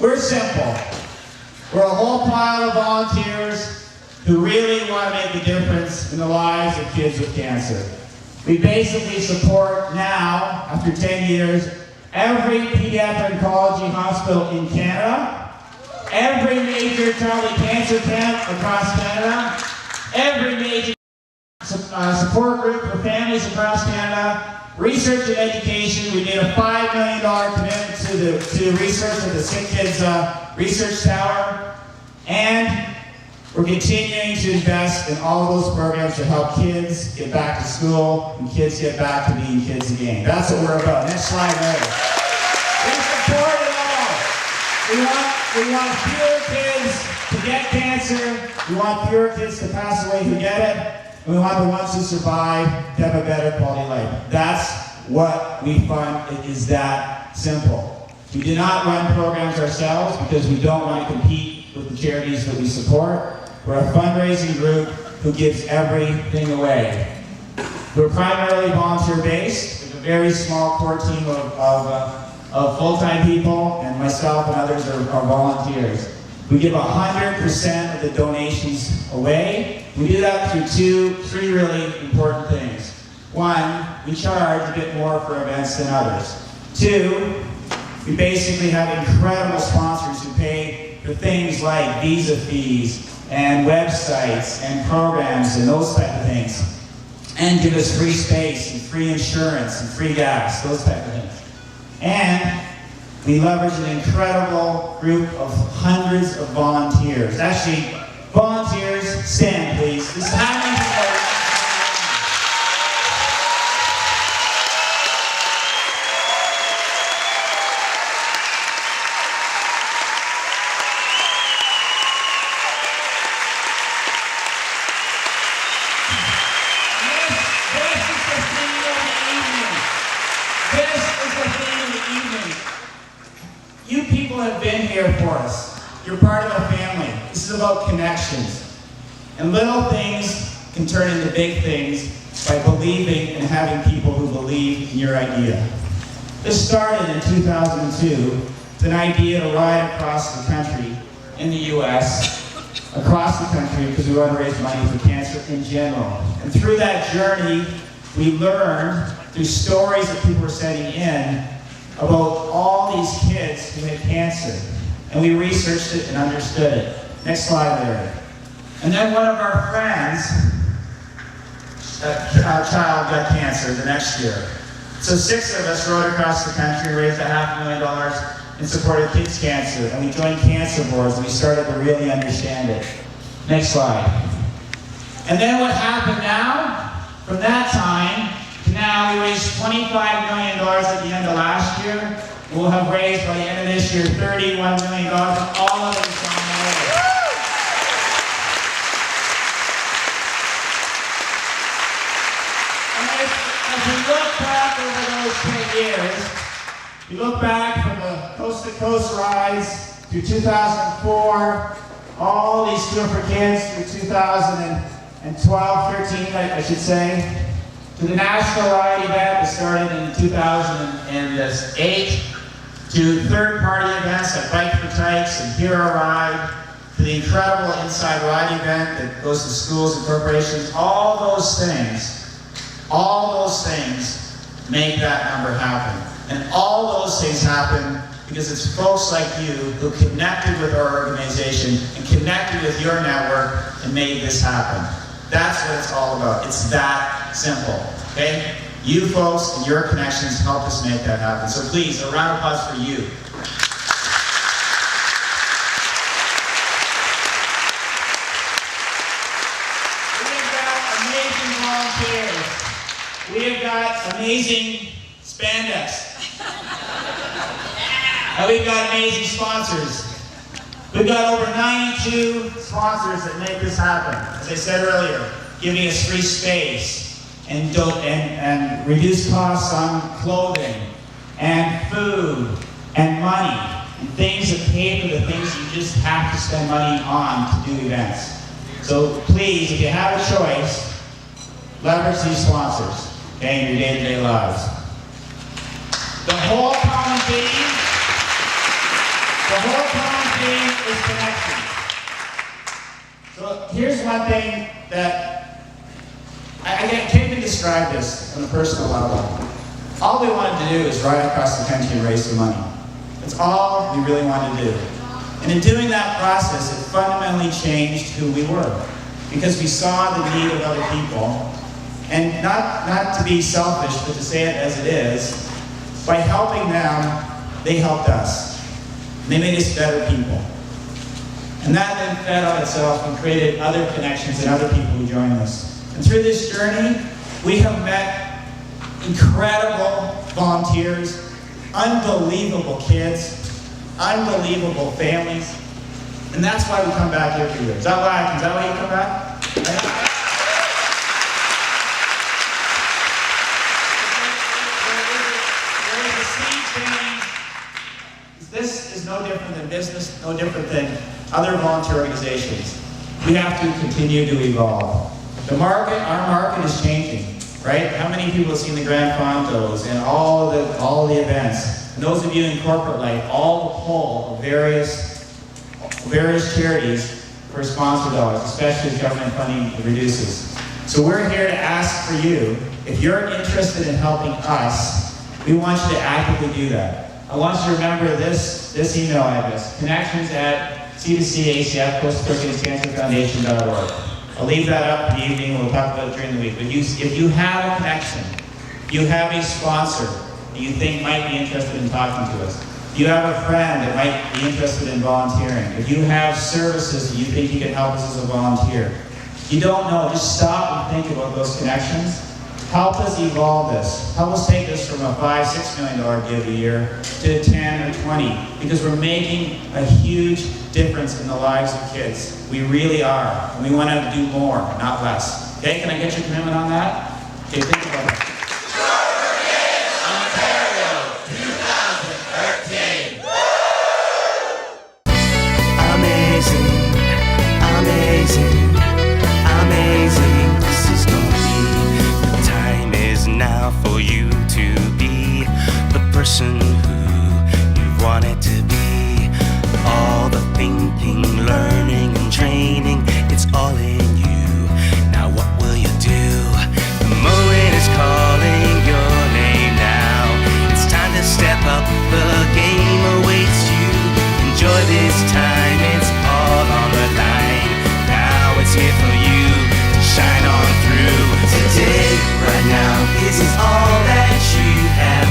We're simple. We're a whole pile of volunteers who really want to make a difference in the lives of kids with cancer. We basically support now, after 10 years, every pediatric oncology hospital in Canada, every major childhood cancer camp across Canada, every major support group for families across Canada, research and education. We made a $5 million commitment to research at the Sick Kids Research Tower, and we're continuing to invest in all of those programs to help kids get back to school and kids get back to being kids again. That's what we're about. Next slide, Larry. We support it all. We want fewer kids to get cancer. We want fewer kids to pass away who get it. And we want the ones who survive to have a better quality life. That's what we fund. It is that simple. We do not run programs ourselves because we don't want to compete with the charities that we support. We're a fundraising group who gives everything away. We're primarily volunteer-based. We have a very small core team of full-time people, and myself and others are volunteers. We give 100% of the donations away. We do that through three really important things. One, we charge a bit more for events than others. Two, we basically have incredible sponsors who pay for things like visa fees and websites and programs and those type of things, and give us free space and free insurance and free gas, those type of things. And we leverage an incredible group of hundreds of volunteers. Actually, volunteers, stand please. This is how many people. You people have been here for us. You're part of our family. This is about connections. And little things can turn into big things by believing and having people who believe in your idea. This started in 2002 with an idea to ride across the country in the US, across the country, because we want to raise money for cancer in general. And through that journey, we learned through stories that people were sending in about all these kids who had cancer. And we researched it and understood it. Next slide, Larry. And then one of our friends, a child got cancer the next year. So 6 of us rode across the country, raised $500,000 in support of kids' cancer. And we joined cancer boards and we started to really understand it. Next slide. And then what happened now, from that time, now we raised $25 million at the end of last year. We'll have raised by the end of this year $31 million, and all of it is on the way. And as we look back over those 10 years, we look back from the coast-to-coast rides through 2004, all these Tour for Kids through 2012, 13, I should say, to the national ride event that started in 2008, to third-party events like Bike for Tykes and Hero Ride, to the incredible Inside Ride event that goes to schools and corporations. All those things make that number happen. And all those things happen because it's folks like you who connected with our organization and connected with your network and made this happen. That's what it's all about. It's that simple, okay? You folks and your connections help us make that happen. So please, a round of applause for you. We have got amazing volunteers. We have got amazing spandex. And we've got amazing sponsors. We've got over 92 sponsors that make this happen. As I said earlier, giving us free space and reduced costs on clothing and food and money and things that pay for the things you just have to spend money on to do events. So please, if you have a choice, leverage these sponsors, okay, in your day-to-day lives. The whole common theme is connection. So here's one thing that I can't even describe this on a personal level. All we wanted to do is ride across the country and raise some money. That's all we really wanted to do. And in doing that process, it fundamentally changed who we were. Because we saw the need of other people. And not to be selfish, but to say it as it is, by helping them, they helped us. And they made us better people. And that then fed on itself and created other connections and other people who joined us. And through this journey, we have met incredible volunteers, unbelievable kids, unbelievable families. And that's why we come back every year. Is that why you come back? There is a sea change. This is no different than business, no different than other volunteer organizations. We have to continue to evolve. Our market is changing, right? How many people have seen the Grand Fontos and all the events? And those of you in corporate life, all the pull of various charities for sponsor dollars, especially as government funding reduces. So we're here to ask for you, if you're interested in helping us, we want you to actively do that. I want you to remember this email address, connections@c2c-acf-coastal-cancer-foundation.org. I'll leave that up in the evening, we'll talk about it during the week. But if you have a connection, you have a sponsor that you think might be interested in talking to us, if you have a friend that might be interested in volunteering, if you have services that you think you can help us as a volunteer, you don't know, just stop and think about those connections. Help us evolve this. Help us take this from a $5-6 million give a year to 10 or 20, because we're making a huge difference in the lives of kids. We really are, and we want to do more, not less. Okay, can I get your commitment on that? Okay, think about it. Ontario, 2013. Amazing, amazing, amazing. This is gonna be. The time is now for you to be the person who you wanted to be. All the thinking, learning, and training, it's all in you. Now what will you do? The moment is calling your name now. It's time to step up, the game awaits you. Enjoy this time, it's all on the line. Now it's here for you to shine on through. Today, right now, this is all that you have